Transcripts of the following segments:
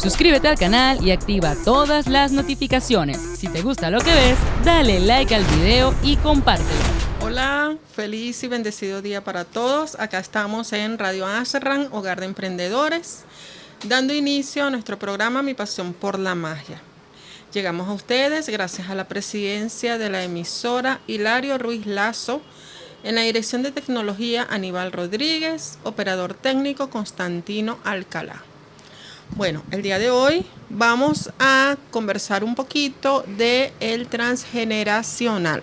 Suscríbete al canal y activa todas las notificaciones. Si te gusta lo que ves, dale like al video y compártelo. Hola, feliz y bendecido día para todos. Acá estamos en Radio Asherran, Hogar de Emprendedores, dando inicio a nuestro programa Mi Pasión por la Magia. Llegamos a ustedes gracias a la presidencia de la emisora Hilario Ruiz Lazo, en la dirección de tecnología Aníbal Rodríguez, operador técnico Constantino Alcalá. Bueno, el día de hoy vamos a conversar un poquito de el transgeneracional.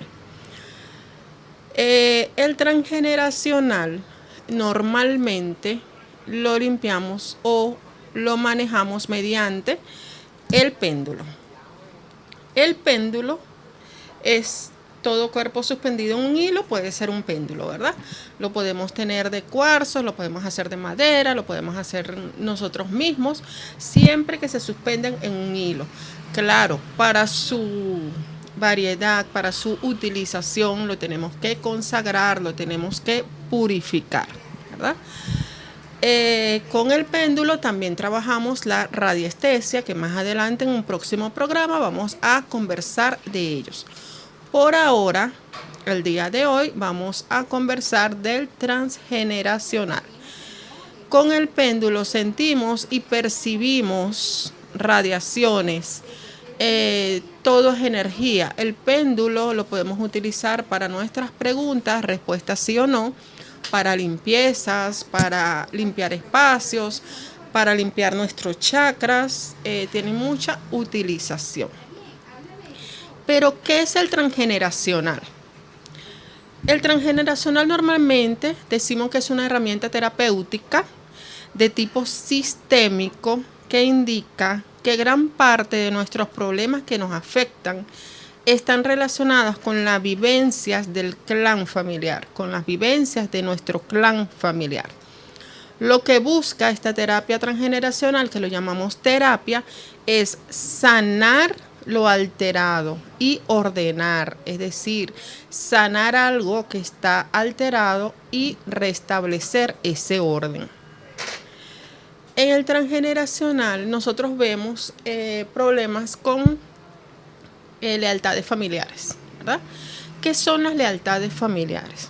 El transgeneracional normalmente lo limpiamos o lo manejamos mediante el péndulo. El péndulo es todo cuerpo suspendido en un hilo, puede ser un péndulo, ¿verdad? Lo podemos tener de cuarzo, lo podemos hacer de madera, lo podemos hacer nosotros mismos, siempre que se suspenden en un hilo. Claro, para su variedad, para su utilización, lo tenemos que consagrar, lo tenemos que purificar, ¿verdad? Con el péndulo también trabajamos la radiestesia, que más adelante en un próximo programa vamos a conversar de ellos. Por ahora, el día de hoy, vamos a conversar del transgeneracional. Con el péndulo sentimos y percibimos radiaciones, todo es energía. El péndulo lo podemos utilizar para nuestras preguntas, respuestas sí o no, para limpiezas, para limpiar espacios, para limpiar nuestros chakras, tiene mucha utilización. Pero, ¿qué es el transgeneracional? El transgeneracional normalmente decimos que es una herramienta terapéutica de tipo sistémico que indica que gran parte de nuestros problemas que nos afectan están relacionadas con las vivencias del clan familiar, con las vivencias de nuestro clan familiar. Lo que busca esta terapia transgeneracional, que lo llamamos terapia, es sanar lo alterado y ordenar, es decir, sanar algo que está alterado y restablecer ese orden. En el transgeneracional nosotros vemos problemas con lealtades familiares, ¿verdad? ¿Qué son las lealtades familiares?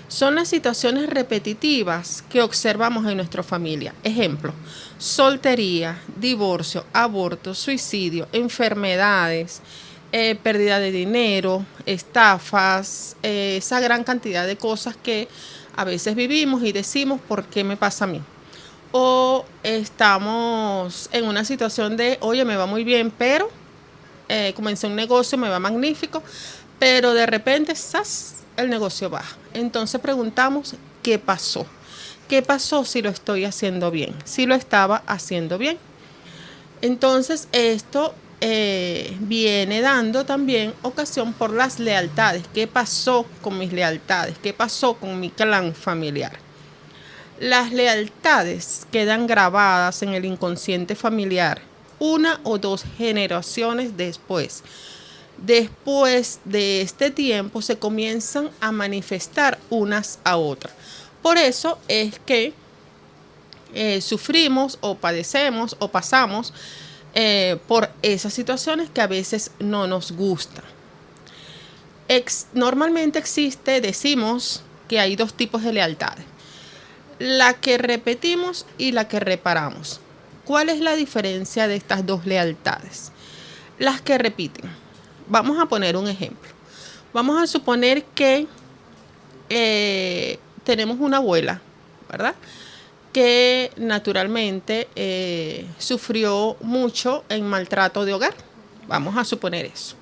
Son las situaciones repetitivas que observamos en nuestra familia. Ejemplo, soltería, divorcio, aborto, suicidio, enfermedades, pérdida de dinero, estafas, esa gran cantidad de cosas que a veces vivimos y decimos, ¿por qué me pasa a mí? O estamos en una situación de, oye, me va muy bien, pero comencé un negocio, me va magnífico, pero de repente, ¡zas!, el negocio baja. Entonces preguntamos, ¿qué pasó? ¿Qué pasó si lo estoy haciendo bien? Si lo estaba haciendo bien. Entonces esto viene dando también ocasión por las lealtades. ¿Qué pasó con mis lealtades? ¿Qué pasó con mi clan familiar? Las lealtades quedan grabadas en el inconsciente familiar una o dos generaciones después. Después de este tiempo se comienzan a manifestar unas a otras. Por eso es que sufrimos o padecemos o pasamos por esas situaciones que a veces no nos gustan. Normalmente decimos que hay dos tipos de lealtades. La que repetimos y la que reparamos. ¿Cuál es la diferencia de estas dos lealtades? Las que repiten. Vamos a poner un ejemplo. Vamos a suponer que tenemos una abuela, ¿verdad?, que naturalmente sufrió mucho en maltrato de hogar. Vamos a suponer eso.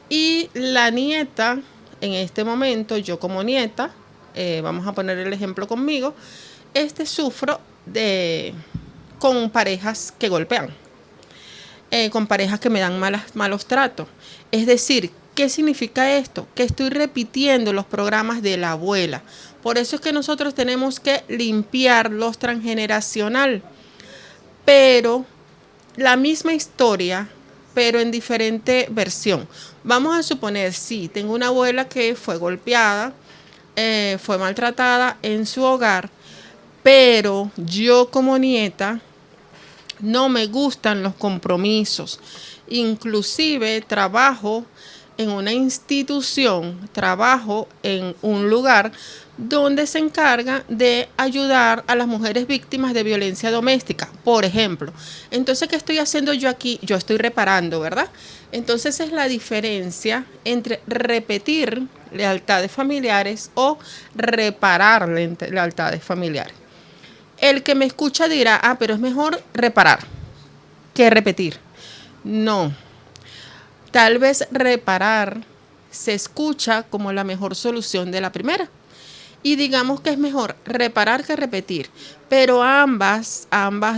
Y la nieta, en este momento, yo como nieta, vamos a poner el ejemplo conmigo, sufro con parejas que golpean, con parejas que me dan malos tratos. Es decir, ¿qué significa esto? Que estoy repitiendo los programas de la abuela. Por eso es que nosotros tenemos que limpiar los transgeneracional. Pero la misma historia, pero en diferente versión. Vamos a suponer, sí, tengo una abuela que fue golpeada, fue maltratada en su hogar, pero yo como nieta no me gustan los compromisos. Inclusive trabajo en una institución, trabajo en un lugar donde se encarga de ayudar a las mujeres víctimas de violencia doméstica, por ejemplo. Entonces, ¿qué estoy haciendo yo aquí? Yo estoy reparando, ¿verdad? Entonces es la diferencia entre repetir lealtades familiares o reparar lealtades familiares. El que me escucha dirá, pero es mejor reparar que repetir. No. Tal vez reparar se escucha como la mejor solución de la primera. Y digamos que es mejor reparar que repetir. Pero ambas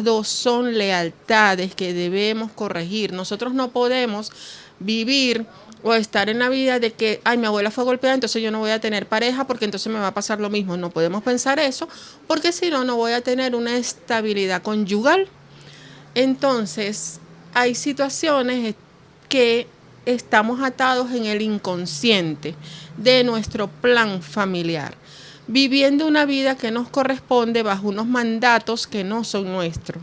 dos son lealtades que debemos corregir. Nosotros no podemos vivir o estar en la vida de que, mi abuela fue golpeada, entonces yo no voy a tener pareja porque entonces me va a pasar lo mismo. No podemos pensar eso porque si no, no voy a tener una estabilidad conyugal. Entonces, hay situaciones que estamos atados en el inconsciente de nuestro plan familiar, viviendo una vida que nos corresponde bajo unos mandatos que no son nuestros.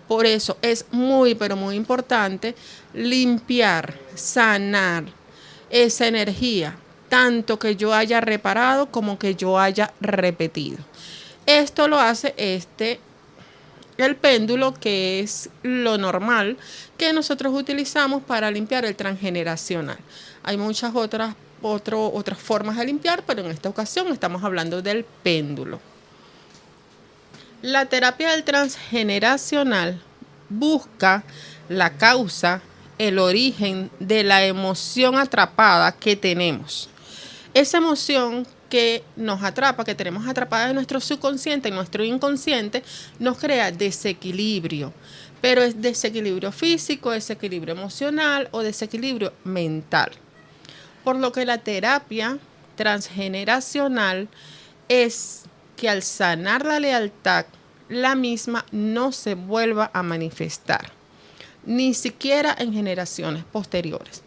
Por eso es muy, pero muy importante limpiar, sanar esa energía, tanto que yo haya reparado como que yo haya repetido. Esto lo hace el péndulo, que es lo normal que nosotros utilizamos para limpiar el transgeneracional. Hay muchas otras formas de limpiar, pero en esta ocasión estamos hablando del péndulo. La terapia del transgeneracional busca la causa, el origen de la emoción atrapada que tenemos. Esa emoción que nos atrapa, que tenemos atrapada en nuestro subconsciente, en nuestro inconsciente, nos crea desequilibrio. Pero es desequilibrio físico, desequilibrio emocional o desequilibrio mental. Por lo que la terapia transgeneracional es que al sanar la lealtad, la misma no se vuelva a manifestar, ni siquiera en generaciones posteriores.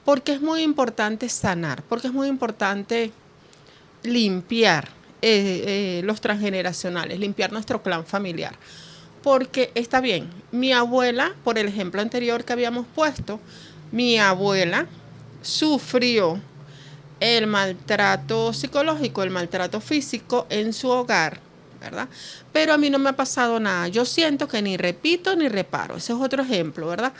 Porque es muy importante sanar, porque es muy importante limpiar los transgeneracionales, limpiar nuestro clan familiar. Porque está bien, mi abuela, por el ejemplo anterior que habíamos puesto, mi abuela sufrió el maltrato psicológico, el maltrato físico en su hogar, ¿verdad? Pero a mí no me ha pasado nada. Yo siento que ni repito ni reparo. Ese es otro ejemplo, ¿verdad?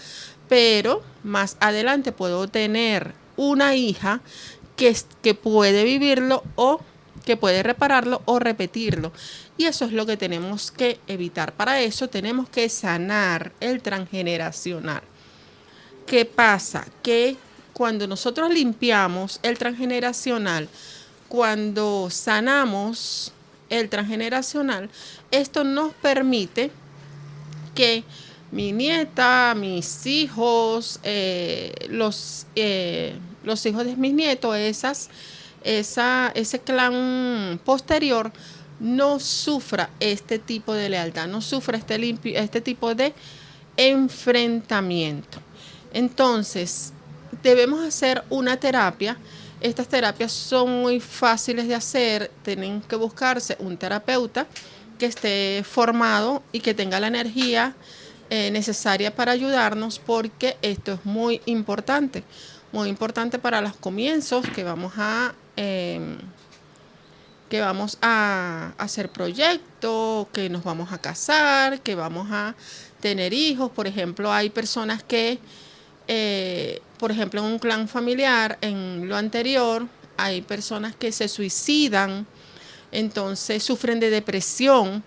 Pero más adelante puedo tener una hija que puede vivirlo o que puede repararlo o repetirlo. Y eso es lo que tenemos que evitar. Para eso tenemos que sanar el transgeneracional. ¿Qué pasa? Que cuando nosotros limpiamos el transgeneracional, cuando sanamos el transgeneracional, esto nos permite que mi nieta, mis hijos, los hijos de mis nietos, ese clan posterior, no sufra este tipo de lealtad, no sufra este tipo de enfrentamiento. Entonces, debemos hacer una terapia. Estas terapias son muy fáciles de hacer. Tienen que buscarse un terapeuta que esté formado y que tenga la energía necesaria para ayudarnos, porque esto es muy importante para los comienzos que vamos a hacer proyectos, que nos vamos a casar, que vamos a tener hijos. Por ejemplo, hay personas que por ejemplo, en un clan familiar, en lo anterior, hay personas que se suicidan, entonces sufren de depresión.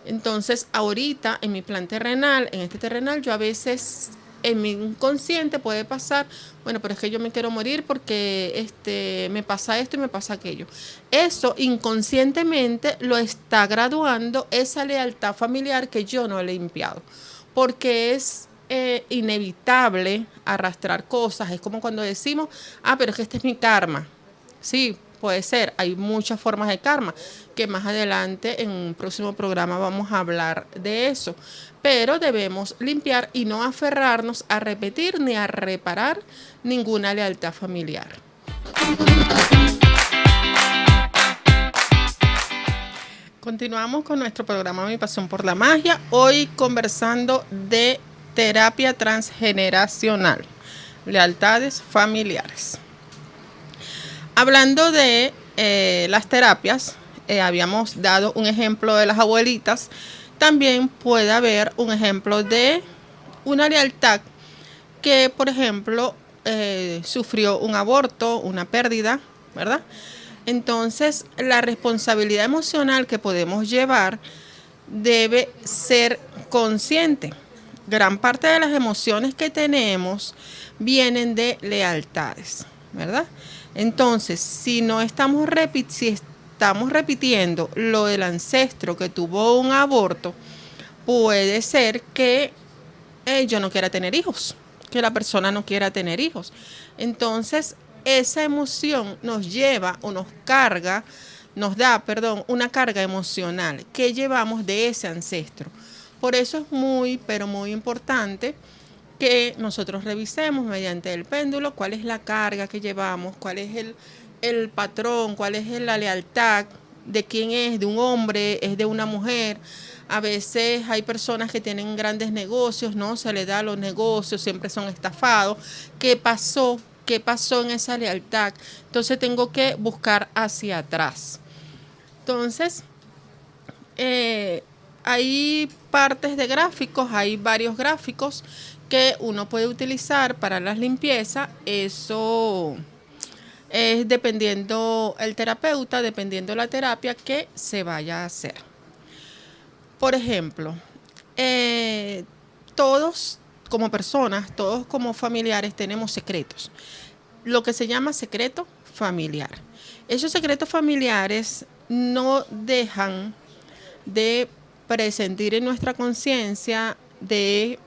Entonces, ahorita en mi plan terrenal, en este terrenal, yo a veces en mi inconsciente puede pasar, bueno, pero es que yo me quiero morir porque me pasa esto y me pasa aquello. Eso inconscientemente lo está graduando esa lealtad familiar que yo no he limpiado, porque es inevitable arrastrar cosas. Es como cuando decimos, pero es que este es mi karma. Sí, puede ser. Hay muchas formas de karma que más adelante en un próximo programa vamos a hablar de eso. Pero debemos limpiar y no aferrarnos a repetir ni a reparar ninguna lealtad familiar. Continuamos con nuestro programa Mi Pasión por la Magia, hoy conversando de terapia transgeneracional, lealtades familiares. Hablando de las terapias, habíamos dado un ejemplo de las abuelitas, también puede haber un ejemplo de una lealtad que, por ejemplo, sufrió un aborto, una pérdida, ¿verdad? Entonces, la responsabilidad emocional que podemos llevar debe ser consciente. Gran parte de las emociones que tenemos vienen de lealtades, ¿verdad? Entonces, si estamos repitiendo lo del ancestro que tuvo un aborto, puede ser que yo no quiera tener hijos, que la persona no quiera tener hijos. Entonces, esa emoción nos lleva o nos da, una carga emocional que llevamos de ese ancestro. Por eso es muy, pero muy importante que nosotros revisemos mediante el péndulo cuál es la carga que llevamos, cuál es el patrón, cuál es la lealtad, de quién es, de un hombre, es de una mujer. A veces hay personas que tienen grandes negocios, ¿no? Se les da los negocios, siempre son estafados. ¿Qué pasó? ¿Qué pasó en esa lealtad? Entonces tengo que buscar hacia atrás. Entonces, hay partes de gráficos, hay varios gráficos que uno puede utilizar para las limpiezas. Eso es dependiendo el terapeuta, dependiendo la terapia que se vaya a hacer. Por ejemplo, todos como personas, todos como familiares tenemos secretos. Lo que se llama secreto familiar. Esos secretos familiares no dejan de presentir en nuestra conciencia, de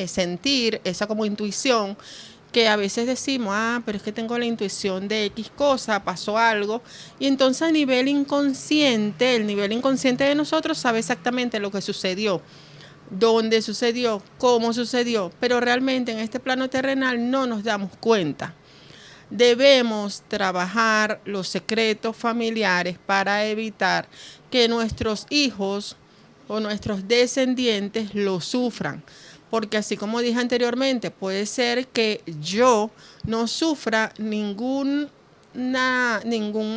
sentir esa como intuición, que a veces decimos, pero es que tengo la intuición de X cosa, pasó algo, y entonces a nivel inconsciente, el nivel inconsciente de nosotros sabe exactamente lo que sucedió, dónde sucedió, cómo sucedió, pero realmente en este plano terrenal no nos damos cuenta. Debemos trabajar los secretos familiares para evitar que nuestros hijos o nuestros descendientes lo sufran. Porque así como dije anteriormente, puede ser que yo no sufra ningún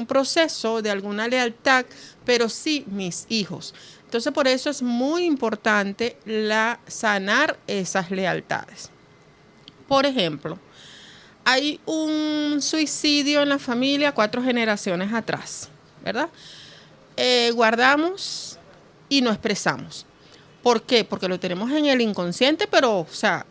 proceso de alguna lealtad, pero sí mis hijos. Entonces por eso es muy importante sanar esas lealtades. Por ejemplo, hay un suicidio en la familia 4 generaciones atrás, ¿verdad? Guardamos y no expresamos. ¿Por qué? Porque lo tenemos en el inconsciente, pero,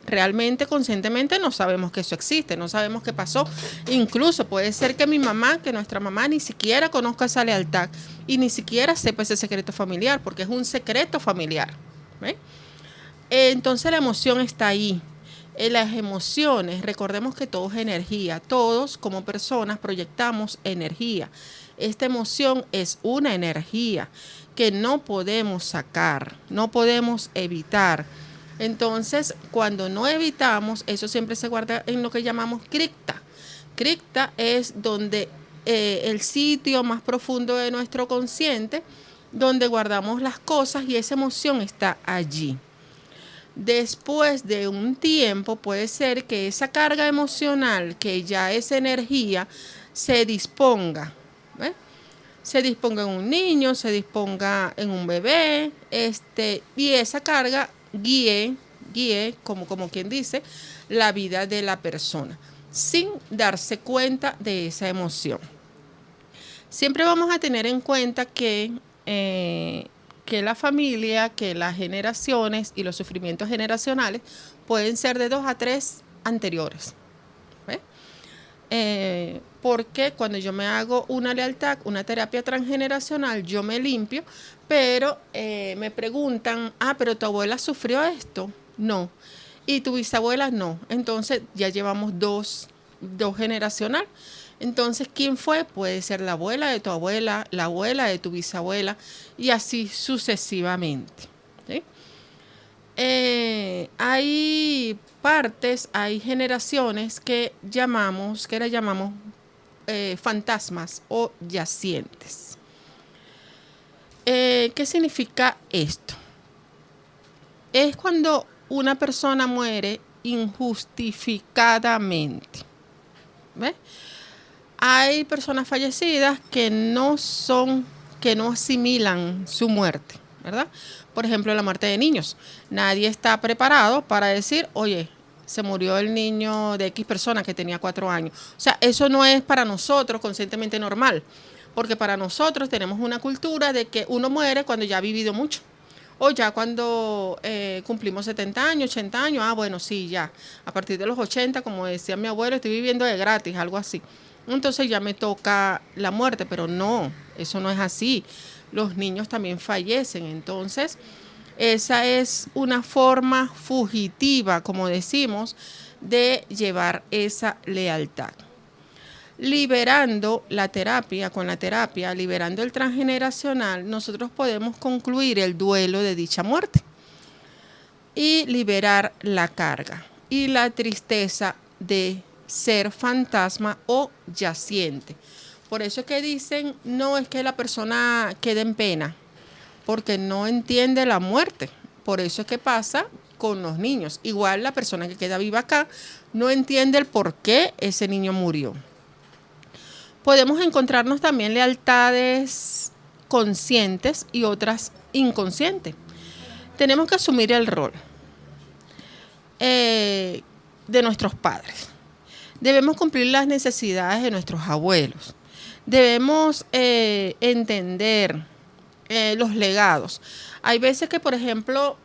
realmente conscientemente no sabemos que eso existe, no sabemos qué pasó. Incluso puede ser que nuestra mamá ni siquiera conozca esa lealtad y ni siquiera sepa ese secreto familiar, porque es un secreto familiar. ¿Ve? Entonces la emoción está ahí. Las emociones, recordemos que todo es energía, todos como personas proyectamos energía. Esta emoción es una energía que no podemos sacar, no podemos evitar. Entonces, cuando no evitamos, eso siempre se guarda en lo que llamamos cripta. Cripta es donde el sitio más profundo de nuestro consciente, donde guardamos las cosas y esa emoción está allí. Después de un tiempo puede ser que esa carga emocional, que ya es energía, se disponga. Se disponga en un niño, se disponga en un bebé, y esa carga guíe, como quien dice, la vida de la persona, sin darse cuenta de esa emoción. Siempre vamos a tener en cuenta que la familia, que las generaciones y los sufrimientos generacionales pueden ser de 2 a 3 anteriores. Porque cuando yo me hago una lealtad, una terapia transgeneracional, yo me limpio, pero me preguntan, pero tu abuela sufrió esto. No. Y tu bisabuela no. Entonces ya llevamos dos generacional. Entonces, ¿quién fue? Puede ser la abuela de tu abuela, la abuela de tu bisabuela y así sucesivamente. ¿Sí? Hay partes, hay generaciones que las llamamos fantasmas o yacientes. ¿Qué significa esto? Es cuando una persona muere injustificadamente. ¿Ves? Hay personas fallecidas que no asimilan su muerte, ¿verdad? Por ejemplo, la muerte de niños. Nadie está preparado para decir, oye, se murió el niño de X persona que tenía 4 años. O sea, eso no es para nosotros conscientemente normal, porque para nosotros tenemos una cultura de que uno muere cuando ya ha vivido mucho. O ya cuando cumplimos 70 años, 80 años, bueno, sí, ya. A partir de los 80, como decía mi abuelo, estoy viviendo de gratis, algo así. Entonces ya me toca la muerte, pero no, eso no es así. Los niños también fallecen. Entonces, esa es una forma fugitiva, como decimos, de llevar esa lealtad. Liberando la terapia, con la terapia, liberando el transgeneracional, nosotros podemos concluir el duelo de dicha muerte y liberar la carga y la tristeza de ser fantasma o yaciente. Por eso es que dicen, no es que la persona quede en pena, porque no entiende la muerte. Por eso es que pasa con los niños. Igual la persona que queda viva acá no entiende el por qué ese niño murió. Podemos encontrarnos también lealtades conscientes y otras inconscientes. Tenemos que asumir el rol de nuestros padres. Debemos cumplir las necesidades de nuestros abuelos. Debemos entender los legados. Hay veces que, por ejemplo,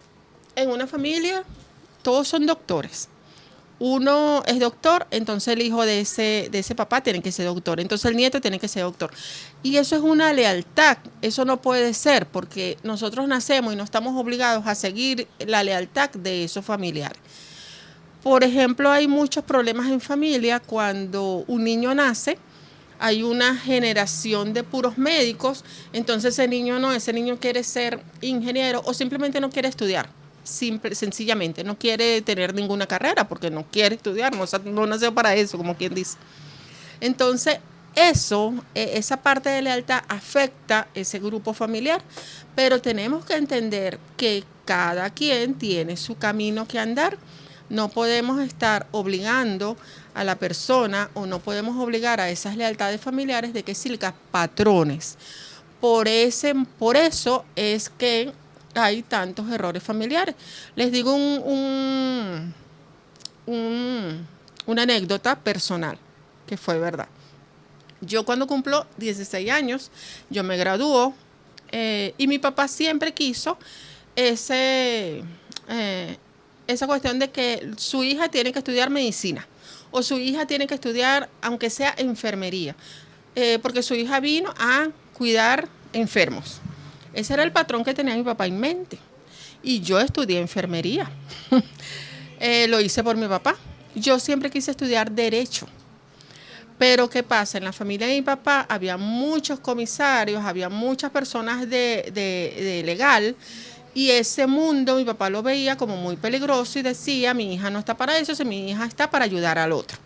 en una familia todos son doctores. Uno es doctor, entonces el hijo de ese papá tiene que ser doctor, entonces el nieto tiene que ser doctor. Y eso es una lealtad, eso no puede ser, porque nosotros nacemos y no estamos obligados a seguir la lealtad de esos familiares. Por ejemplo, hay muchos problemas en familia cuando un niño nace, hay una generación de puros médicos, entonces ese niño quiere ser ingeniero o simplemente no quiere estudiar. Sencillamente, no quiere tener ninguna carrera porque no quiere estudiar, no nació para eso, como quien dice. Entonces, esa parte de lealtad afecta ese grupo familiar, pero tenemos que entender que cada quien tiene su camino que andar. No podemos estar obligando a la persona o no podemos obligar a esas lealtades familiares de que sigan patrones. Por eso es que hay tantos errores familiares. Les digo una anécdota personal que fue verdad. Yo cuando cumplo 16 años, yo me graduó y mi papá siempre quiso esa cuestión de que su hija tiene que estudiar medicina o su hija tiene que estudiar, aunque sea enfermería, porque su hija vino a cuidar enfermos. Ese era el patrón que tenía mi papá en mente. Y yo estudié enfermería. Lo hice por mi papá. Yo siempre quise estudiar derecho. Pero ¿qué pasa? En la familia de mi papá había muchos comisarios, había muchas personas de legal. Y ese mundo mi papá lo veía como muy peligroso y decía, mi hija no está para eso, mi hija está para ayudar al otro.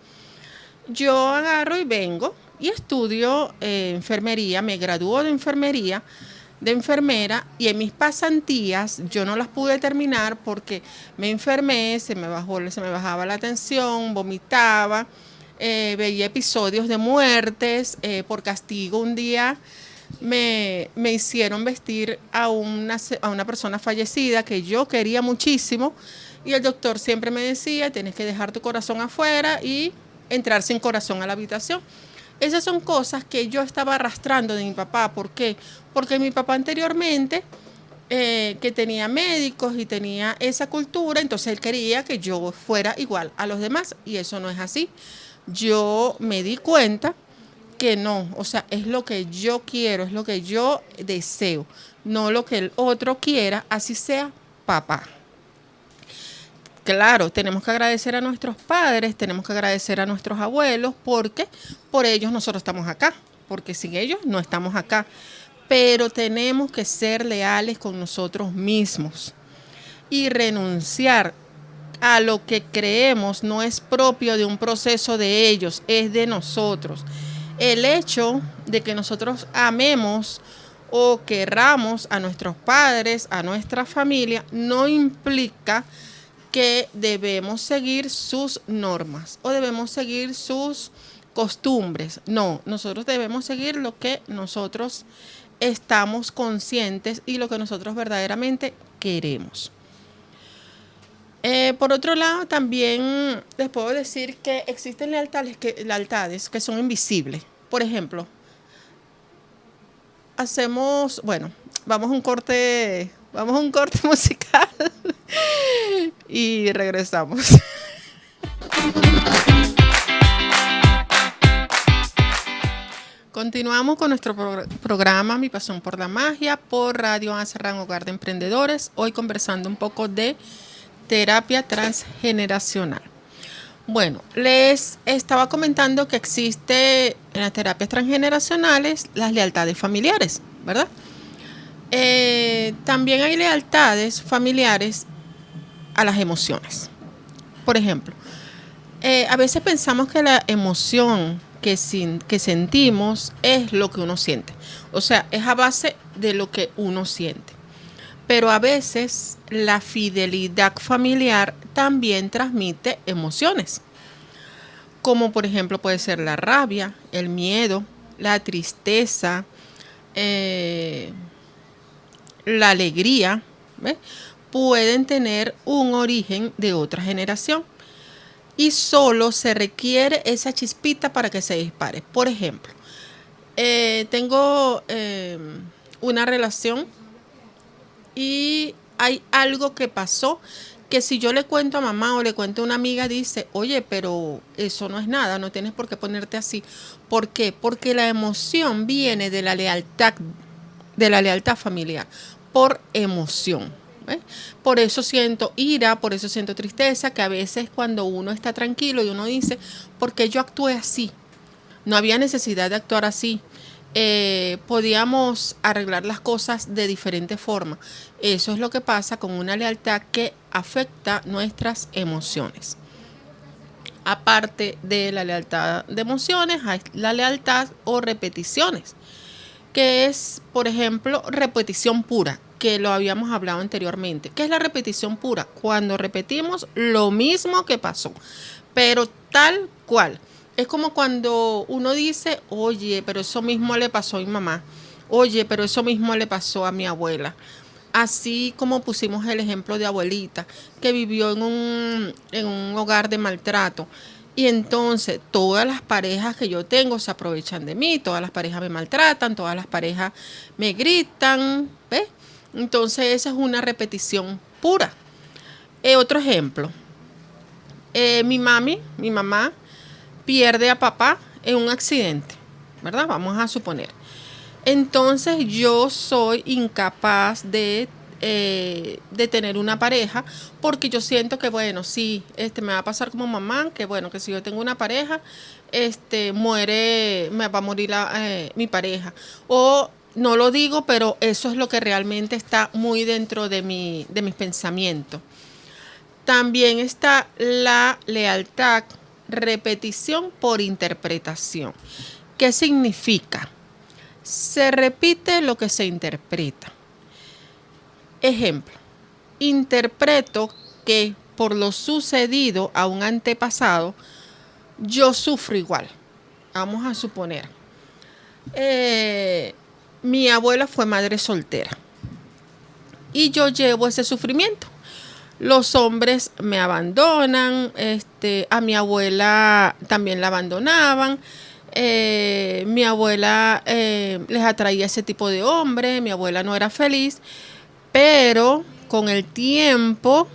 Yo agarro y vengo y estudio enfermería, me gradúo de enfermería, de enfermera, y en mis pasantías yo no las pude terminar porque me enfermé, se me bajaba la tensión, vomitaba, veía episodios de muertes. Por castigo un día me hicieron vestir a una persona fallecida que yo quería muchísimo, y el doctor siempre me decía, tienes que dejar tu corazón afuera y entrar sin corazón a la habitación. Esas son cosas que yo estaba arrastrando de mi papá. ¿Por qué? Porque mi papá anteriormente, que tenía médicos y tenía esa cultura, entonces él quería que yo fuera igual a los demás, y eso no es así. Yo me di cuenta que no, o sea, es lo que yo quiero, es lo que yo deseo, no lo que el otro quiera, así sea papá. Claro, tenemos que agradecer a nuestros padres, tenemos que agradecer a nuestros abuelos, porque por ellos nosotros estamos acá, porque sin ellos no estamos acá. Pero tenemos que ser leales con nosotros mismos y renunciar a lo que creemos no es propio de un proceso de ellos, es de nosotros. El hecho de que nosotros amemos o querramos a nuestros padres, a nuestra familia, no implica que debemos seguir sus normas o debemos seguir sus costumbres. No, nosotros debemos seguir lo que nosotros estamos conscientes y lo que nosotros verdaderamente queremos. Por otro lado, también les puedo decir que existen lealtades que son invisibles. Por ejemplo, vamos a un corte musical y regresamos. Continuamos con nuestro programa Mi Pasión por la Magia por Radio Anserran Hogar de Emprendedores. Hoy conversando un poco de terapia transgeneracional. Bueno, les estaba comentando que existe en las terapias transgeneracionales las lealtades familiares, ¿verdad? También hay lealtades familiares a las emociones. Por ejemplo, a veces pensamos que la emoción que sentimos es lo que uno siente. O sea, es a base de lo que uno siente. Pero a veces la fidelidad familiar también transmite emociones. Como por ejemplo puede ser la rabia, el miedo, la tristeza, la alegría, ¿ves? Pueden tener un origen de otra generación. Y solo se requiere esa chispita para que se dispare. Por ejemplo, tengo una relación y hay algo que pasó que si yo le cuento a mamá o le cuento a una amiga, dice, oye, pero eso no es nada, no tienes por qué ponerte así. ¿Por qué? Porque la emoción viene de la lealtad familiar, por emoción. ¿Eh? Por eso siento ira, por eso siento tristeza, que a veces cuando uno está tranquilo y uno dice, ¿por qué yo actué así? No había necesidad de actuar así. Podíamos arreglar las cosas de diferente forma. Eso es lo que pasa con una lealtad que afecta nuestras emociones. Aparte de la lealtad de emociones, hay la lealtad o repeticiones, que es, por ejemplo, repetición pura, que lo habíamos hablado anteriormente. ¿Qué es la repetición pura? Cuando repetimos lo mismo que pasó, pero tal cual. Es como cuando uno dice, oye, pero eso mismo le pasó a mi mamá. Oye, pero eso mismo le pasó a mi abuela. Así como pusimos el ejemplo de abuelita, que vivió en un hogar de maltrato. Y entonces todas las parejas que yo tengo se aprovechan de mí, todas las parejas me maltratan, todas las parejas me gritan, ¿ves? Entonces esa es una repetición pura. Otro ejemplo, mi mamá pierde a papá en un accidente, ¿verdad? Vamos a suponer. Entonces yo soy incapaz de tener una pareja porque yo siento que, bueno, sí, me va a pasar como mamá, que bueno, que si yo tengo una pareja, me va a morir mi pareja. O no lo digo, pero eso es lo que realmente está muy dentro de mis pensamientos. También está la lealtad, repetición por interpretación. ¿Qué significa? Se repite lo que se interpreta. Ejemplo, interpreto que por lo sucedido a un antepasado, yo sufro igual. Vamos a suponer, mi abuela fue madre soltera y yo llevo ese sufrimiento. Los hombres me abandonan, a mi abuela también la abandonaban. Mi abuela les atraía ese tipo de hombre, mi abuela no era feliz, pero con el tiempo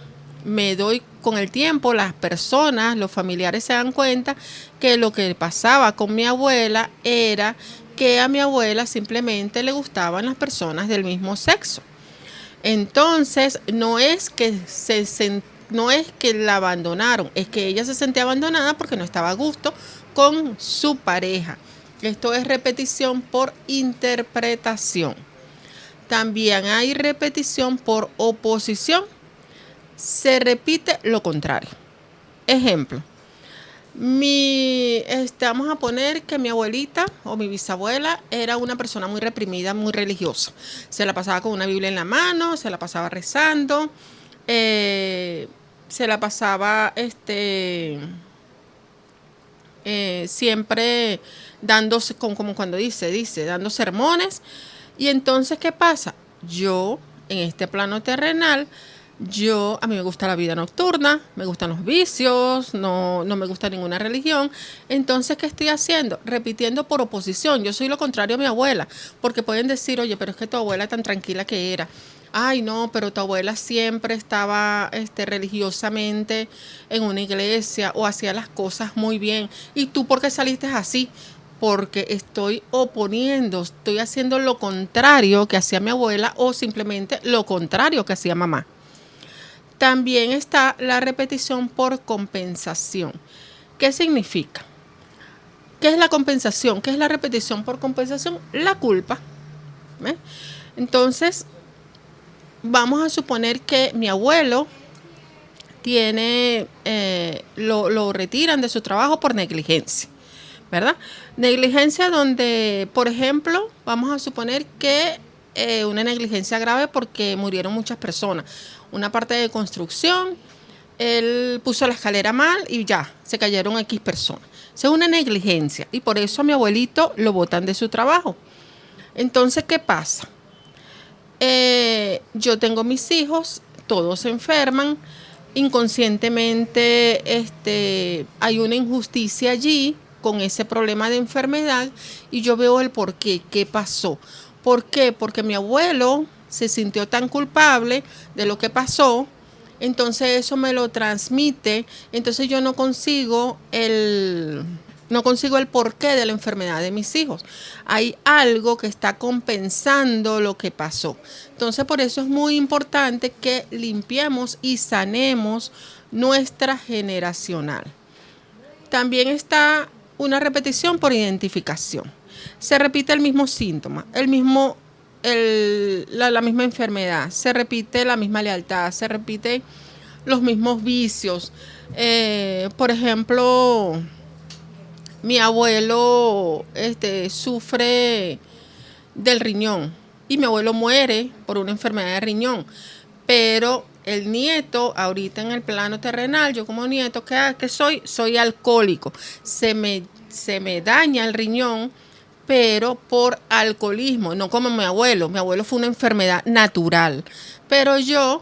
las personas, los familiares se dan cuenta que lo que pasaba con mi abuela era que a mi abuela simplemente le gustaban las personas del mismo sexo. Entonces, no es que la abandonaron, es que ella se sentía abandonada porque no estaba a gusto con su pareja. Esto es repetición por interpretación. También hay repetición por oposición. Se repite lo contrario. Ejemplo, Vamos a poner que mi abuelita o mi bisabuela era una persona muy reprimida, muy religiosa. Se la pasaba con una Biblia en la mano, se la pasaba rezando, se la pasaba siempre dándose, como cuando dice, dando sermones. Y entonces, ¿qué pasa? Yo, en este plano terrenal, a mí me gusta la vida nocturna, me gustan los vicios, no me gusta ninguna religión. Entonces, ¿qué estoy haciendo? Repitiendo por oposición. Yo soy lo contrario a mi abuela, porque pueden decir, oye, pero es que tu abuela tan tranquila que era. Ay, no, pero tu abuela siempre estaba religiosamente en una iglesia o hacía las cosas muy bien. ¿Y tú por qué saliste así? Porque estoy estoy haciendo lo contrario que hacía mi abuela o simplemente lo contrario que hacía mamá. También está la repetición por compensación. ¿Qué significa? ¿Qué es la compensación? ¿Qué es la repetición por compensación? La culpa. ¿Ve? Entonces, vamos a suponer que mi abuelo lo retiran de su trabajo por negligencia, ¿verdad? Negligencia donde, por ejemplo, vamos a suponer que una negligencia grave porque murieron muchas personas. Una parte de construcción, él puso la escalera mal y ya, se cayeron X personas. Esa es una negligencia y por eso a mi abuelito lo botan de su trabajo. Entonces, ¿qué pasa? Yo tengo mis hijos, todos se enferman, inconscientemente hay una injusticia allí con ese problema de enfermedad y yo veo el por qué pasó. ¿Por qué? Porque mi abuelo se sintió tan culpable de lo que pasó, entonces eso me lo transmite, entonces yo no consigo el porqué de la enfermedad de mis hijos. Hay algo que está compensando lo que pasó. Entonces, por eso es muy importante que limpiemos y sanemos nuestra generacional. También está una repetición por identificación. Se repite el mismo síntoma, la misma enfermedad, se repite la misma lealtad, se repiten los mismos vicios. Por ejemplo, mi abuelo sufre del riñón y mi abuelo muere por una enfermedad de riñón, pero el nieto, ahorita en el plano terrenal, yo como nieto, ¿qué soy alcohólico. Se me daña el riñón, pero por alcoholismo, no como mi abuelo. Mi abuelo fue una enfermedad natural, pero yo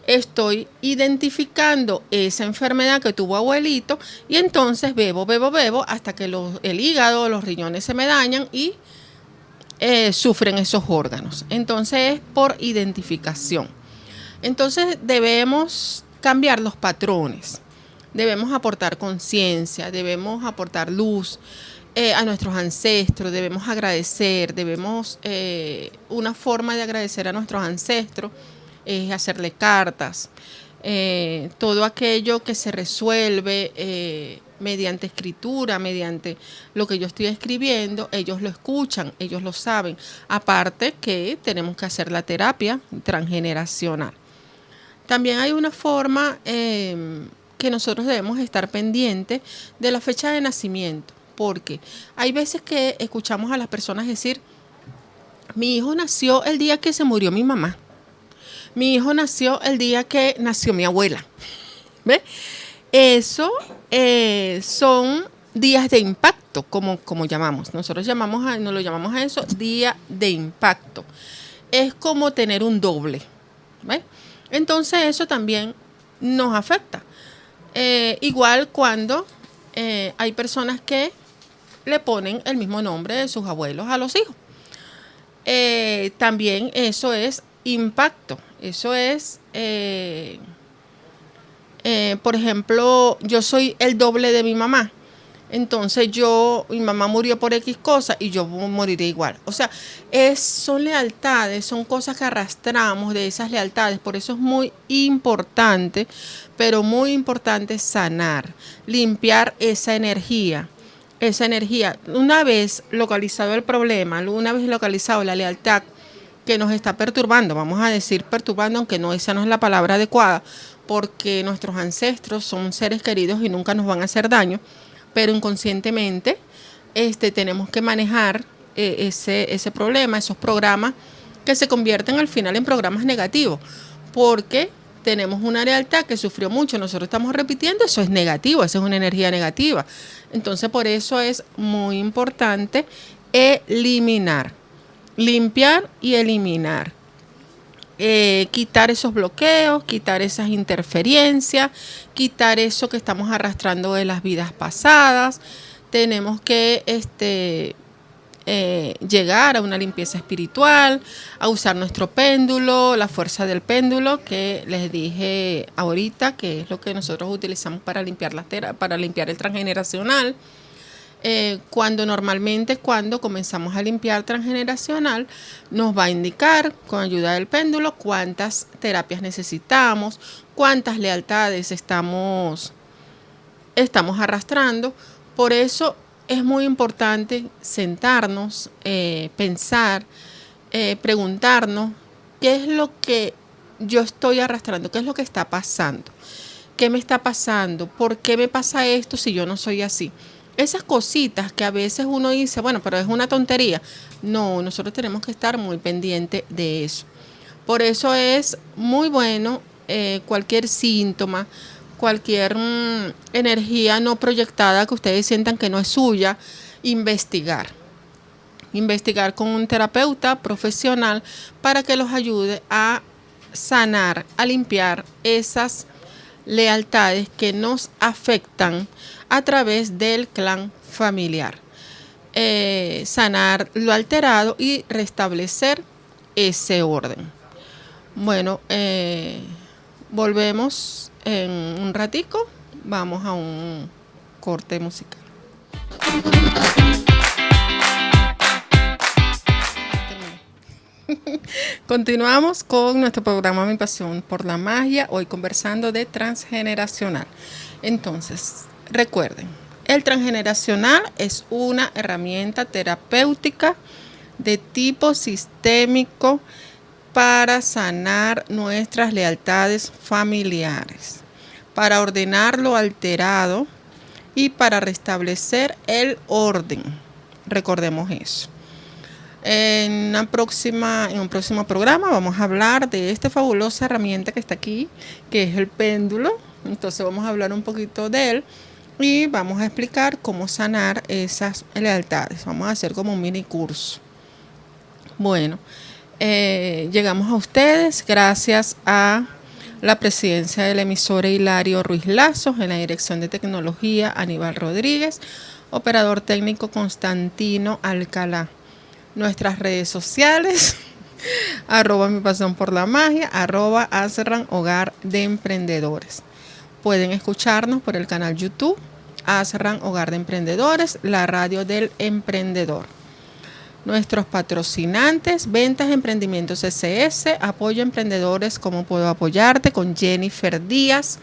estoy identificando esa enfermedad que tuvo abuelito y entonces bebo hasta que el hígado, los riñones se me dañan y sufren esos órganos. Entonces es por identificación. Entonces debemos cambiar los patrones, debemos aportar conciencia, debemos aportar luz a nuestros ancestros, debemos agradecer, una forma de agradecer a nuestros ancestros es hacerle cartas, todo aquello que se resuelve mediante escritura, mediante lo que yo estoy escribiendo, ellos lo escuchan, ellos lo saben. Aparte que tenemos que hacer la terapia transgeneracional. También hay una forma que nosotros debemos estar pendientes de la fecha de nacimiento, porque hay veces que escuchamos a las personas decir, mi hijo nació el día que se murió mi mamá. Mi hijo nació el día que nació mi abuela. ¿Ve? Eso son días de impacto, como llamamos. Nosotros nos lo llamamos a eso día de impacto. Es como tener un doble. ¿Ve? Entonces eso también nos afecta. Igual cuando hay personas que le ponen el mismo nombre de sus abuelos a los hijos. También eso es impacto. Eso es, por ejemplo, yo soy el doble de mi mamá. Entonces mi mamá murió por X cosa y yo moriré igual. O sea, son lealtades, son cosas que arrastramos de esas lealtades. Por eso es muy importante, pero muy importante sanar, limpiar esa energía. Una vez localizado el problema, una vez localizado la lealtad que nos está perturbando, vamos a decir perturbando, aunque esa no es la palabra adecuada, porque nuestros ancestros son seres queridos y nunca nos van a hacer daño. pero inconscientemente tenemos que manejar ese problema, esos programas que se convierten al final en programas negativos, porque tenemos una lealtad que sufrió mucho, nosotros estamos repitiendo, eso es negativo, eso es una energía negativa. Entonces, por eso es muy importante eliminar, limpiar y eliminar. Quitar esos bloqueos, quitar esas interferencias, quitar eso que estamos arrastrando de las vidas pasadas. Tenemos que llegar a una limpieza espiritual, a usar nuestro péndulo, la fuerza del péndulo que les dije ahorita, que es lo que nosotros utilizamos para limpiar para limpiar el transgeneracional. Cuando comenzamos a limpiar transgeneracional, nos va a indicar con ayuda del péndulo cuántas terapias necesitamos, cuántas lealtades estamos arrastrando. Por eso es muy importante sentarnos, pensar, preguntarnos qué es lo que yo estoy arrastrando, qué es lo que está pasando, qué me está pasando, por qué me pasa esto si yo no soy así. Esas cositas que a veces uno dice, bueno, pero es una tontería. No, nosotros tenemos que estar muy pendientes de eso. Por eso es muy bueno cualquier síntoma, cualquier energía no proyectada que ustedes sientan que no es suya, investigar con un terapeuta profesional para que los ayude a sanar, a limpiar esas lealtades que nos afectan a través del clan familiar. Sanar lo alterado y restablecer ese orden. Bueno, volvemos en un ratico. Vamos a un corte musical. Continuamos con nuestro programa Mi Pasión por la Magia, hoy conversando de transgeneracional. Entonces, recuerden, el transgeneracional es una herramienta terapéutica de tipo sistémico para sanar nuestras lealtades familiares, para ordenar lo alterado y para restablecer el orden. Recordemos eso. En un próximo programa vamos a hablar de esta fabulosa herramienta que está aquí, que es el péndulo. Entonces vamos a hablar un poquito de él y vamos a explicar cómo sanar esas lealtades. Vamos a hacer como un mini curso. Bueno, llegamos a ustedes gracias a la presidencia de la emisora Hilario Ruiz Lazos, en la dirección de tecnología Aníbal Rodríguez, operador técnico Constantino Alcalá. Nuestras redes sociales, @Mi Pasión por la Magia, @Azran Hogar de Emprendedores. Pueden escucharnos por el canal YouTube, Azran Hogar de Emprendedores, la radio del emprendedor. Nuestros patrocinantes, Ventas Emprendimientos SS, Apoyo a Emprendedores, ¿cómo puedo apoyarte? Con Jennifer Díaz.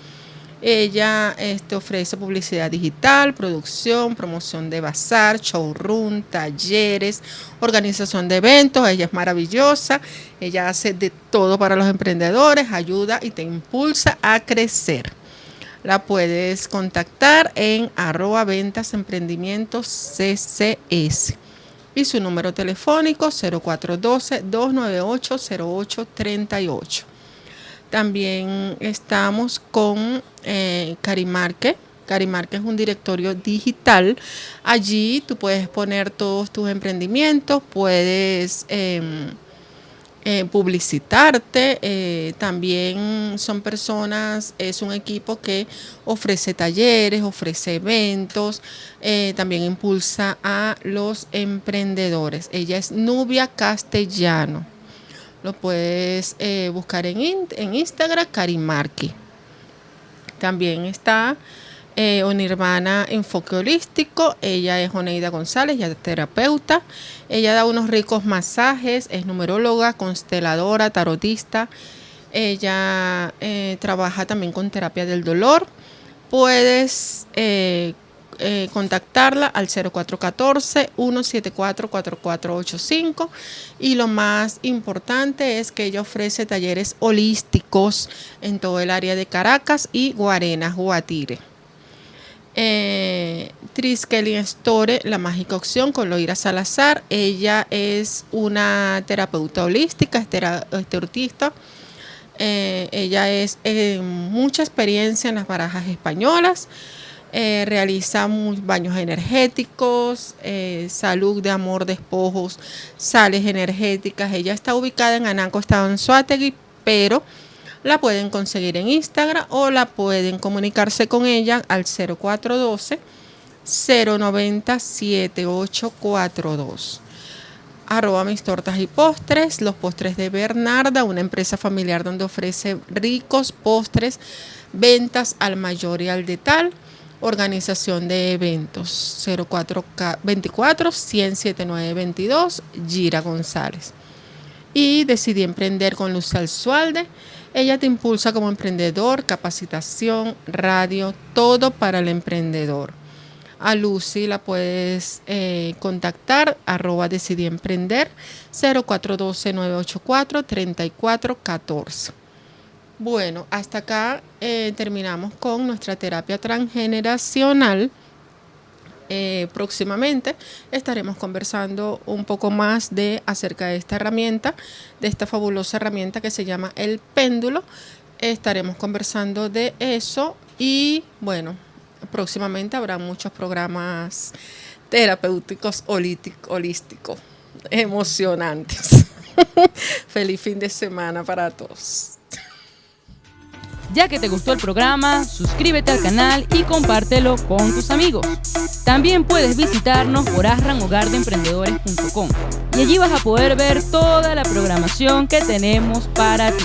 Ella ofrece publicidad digital, producción, promoción de bazar, showroom, talleres, organización de eventos. Ella es maravillosa. Ella hace de todo para los emprendedores, ayuda y te impulsa a crecer. La puedes contactar en @Ventas Emprendimientos CCS. Y su número telefónico 0412-298-0838. También estamos con Carimarque. Carimarque es un directorio digital. Allí tú puedes poner todos tus emprendimientos, puedes publicitarte. También es un equipo que ofrece talleres, ofrece eventos, también impulsa a los emprendedores. Ella es Nubia Castellano. Lo puedes buscar en Instagram, Carimarque. También está Onirvana Enfoque Holístico. Ella es Oneida González, ella es terapeuta. Ella da unos ricos masajes, es numeróloga, consteladora, tarotista. Ella trabaja también con terapia del dolor. Puedes contactarla al 0414-174-4485. Y lo más importante es que ella ofrece talleres holísticos en todo el área de Caracas y Guarenas, Guatire. Tris Kelly Store, La Mágica Opción, con Loira Salazar. Ella es una terapeuta holística, es autista. Ella es mucha experiencia en las barajas españolas. Realiza baños energéticos, salud de amor, despojos, sales energéticas. Ella está ubicada en Anaco, estado en Anzoátegui, pero la pueden conseguir en Instagram o la pueden comunicarse con ella al 0412-090-7842. @mis tortas y postres, los postres de Bernarda, una empresa familiar donde ofrece ricos postres, ventas al mayor y al detal. Organización de eventos 0424-100-7922, Gira González. Y Decidí Emprender con Luz Alzualde. Ella te impulsa como emprendedor, capacitación, radio, todo para el emprendedor. A Lucy la puedes contactar @Decidí Emprender 0412-984-3414. Bueno, hasta acá terminamos con nuestra terapia transgeneracional. Próximamente estaremos conversando un poco más acerca de esta herramienta, de esta fabulosa herramienta que se llama el péndulo. Estaremos conversando de eso y bueno, próximamente habrá muchos programas terapéuticos holísticos, emocionantes. Feliz fin de semana para todos. Ya que te gustó el programa, suscríbete al canal y compártelo con tus amigos. También puedes visitarnos por asranhogardeemprendedores.com y allí vas a poder ver toda la programación que tenemos para ti.